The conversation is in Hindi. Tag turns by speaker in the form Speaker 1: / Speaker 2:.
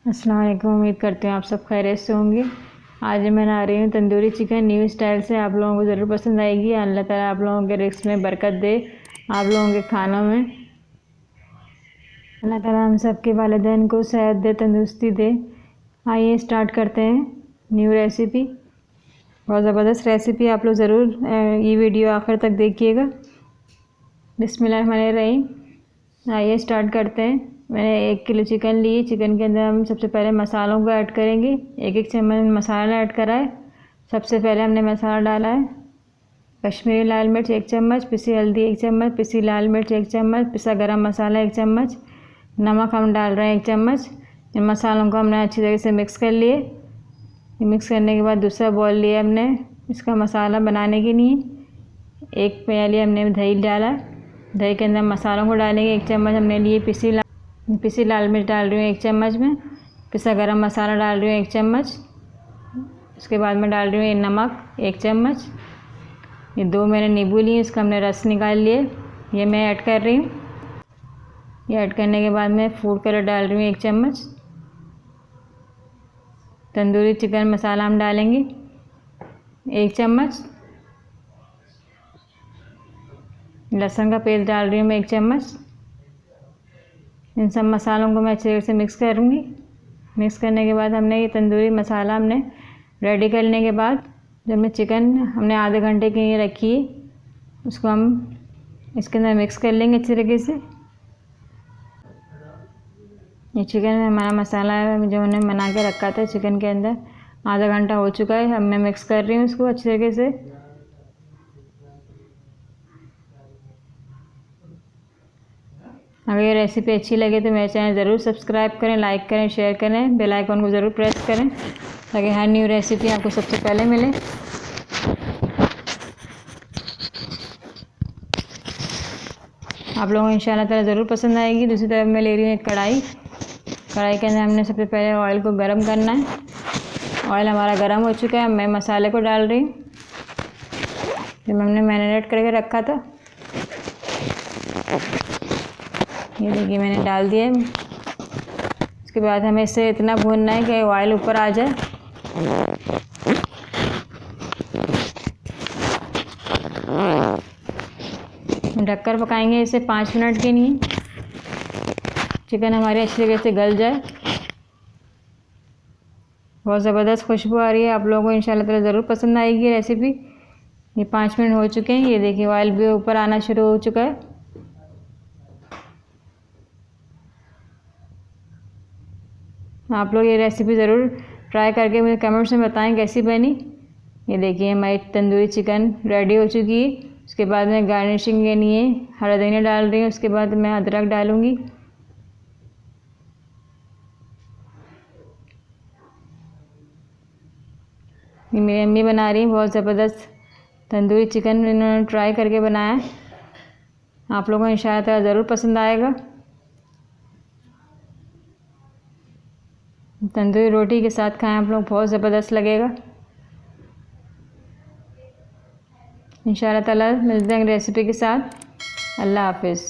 Speaker 1: अस्सलाम वालेकुम। उम्मीद करती हूँ आप सब खैरियत से होंगे। आज मैं बना रही हूँ तंदूरी चिकन न्यू स्टाइल से। आप लोगों को ज़रूर पसंद आएगी। अल्लाह ताला आप लोगों के रिस्क में बरकत दे, आप लोगों के खानों में। अल्लाह ताला हम सब के वालिदैन को सेहत दे, तंदुरुस्ती दे। आइए स्टार्ट करते हैं न्यू रेसिपी। बहुत ज़बरदस्त रेसिपी, आप लोग ज़रूर ये वीडियो आखिर तक देखिएगा। बिस्मिल्लाहिर्रहमानिर्रहीम। आइए स्टार्ट करते हैं। मैंने 1 किलो चिकन ली। चिकन के अंदर हम सबसे पहले मसालों को ऐड करेंगे। 1-1 चम्मच मसाला ऐड करा है। सबसे पहले हमने मसाला डाला है कश्मीरी लाल मिर्च 1 चम्मच, पिसी हल्दी 1 चम्मच, पिसी लाल मिर्च 1 चम्मच, पिसा गरम मसाला 1 चम्मच, नमक हम डाल रहे हैं 1 चम्मच। इन मसालों को हमने अच्छी तरह से मिक्स कर लिए। मिक्स करने के बाद दूसरा बॉल लिया हमने इसका मसाला बनाने के लिए। 1 प्याली हमने दही डाला। दही के अंदर मसालों को डालेंगे। 1 चम्मच हमने लिए पिसी लाल मिर्च डाल रही हूँ 1 चम्मच में। पिसा गरम मसाला डाल रही हूँ 1 चम्मच। उसके बाद में डाल रही हूँ नमक 1 चम्मच। ये 2 मैंने नींबू लिए, इसका हमने रस निकाल लिए, ये मैं ऐड कर रही हूँ। ये ऐड करने के बाद मैं फूड कलर डाल रही हूँ 1 चम्मच। तंदूरी चिकन मसाला हम डालेंगे 1 चम्मच। लहसुन का पेस्ट डाल रही हूँ मैं 1 चम्मच। इन सब मसालों को मैं अच्छे से मिक्स करूँगी। मिक्स करने के बाद हमने ये तंदूरी मसाला हमने रेडी करने के बाद जब मैं चिकन हमने आधे घंटे के लिए रखी है, उसको हम इसके अंदर मिक्स कर लेंगे अच्छी तरीके से। ये चिकन में हमारा मसाला जो हमने बना के रखा था चिकन के अंदर, आधा घंटा हो चुका है। अब मैं मिक्स कर रही हूँ इसको अच्छी तरीके से। अगर ये रेसिपी अच्छी लगे तो मेरे चैनल ज़रूर सब्सक्राइब करें, लाइक करें, शेयर करें, बेल आइकन को ज़रूर प्रेस करें ताकि हर न्यू रेसिपी आपको सबसे पहले मिले। आप लोगों को इंशाल्लाह ताला ज़रूर पसंद आएगी। दूसरी तरफ मैं ले रही हूँ एक कढ़ाई। कढ़ाई के अंदर हमने सबसे पहले ऑयल को गर्म करना है। ऑयल हमारा गर्म हो चुका है। मैं मसाले को डाल रही हूँ जो हमने मैरिनेट करके रखा था। ये देखिए मैंने डाल दिया। उसके बाद हमें इसे इतना भूनना है कि ऑयल ऊपर आ जाए। ढककर पकाएंगे इसे 5 मिनट के लिए। चिकन हमारी अच्छी तरीके से गल जाए। बहुत ज़बरदस्त खुशबू आ रही है। आप लोगों को इंशाल्लाह ताला ज़रूर पसंद आएगी रेसिपी। ये 5 मिनट हो चुके हैं। ये देखिए ऑयल भी ऊपर आना शुरू हो चुका है। आप लोग ये रेसिपी ज़रूर ट्राई करके मुझे कमेंट्स में बताएं कैसी बनी। ये देखिए हमारी तंदूरी चिकन रेडी हो चुकी है। उसके बाद मैं गार्निशिंग के लिए हरा धनिया डाल रही हूँ। उसके बाद मैं अदरक डालूँगी। ये मेरी अम्मी बना रही हैं बहुत ज़बरदस्त तंदूरी चिकन, इन्होंने ट्राई करके बनाया। आप लोगों को इंशाल्लाह ताला ज़रूर पसंद आएगा। तंदूरी रोटी के साथ खाएं आप लोग, बहुत ज़बरदस्त लगेगा। इंशाल्लाह ताला मिलते हैं रेसिपी के साथ। अल्लाह हाफिज़।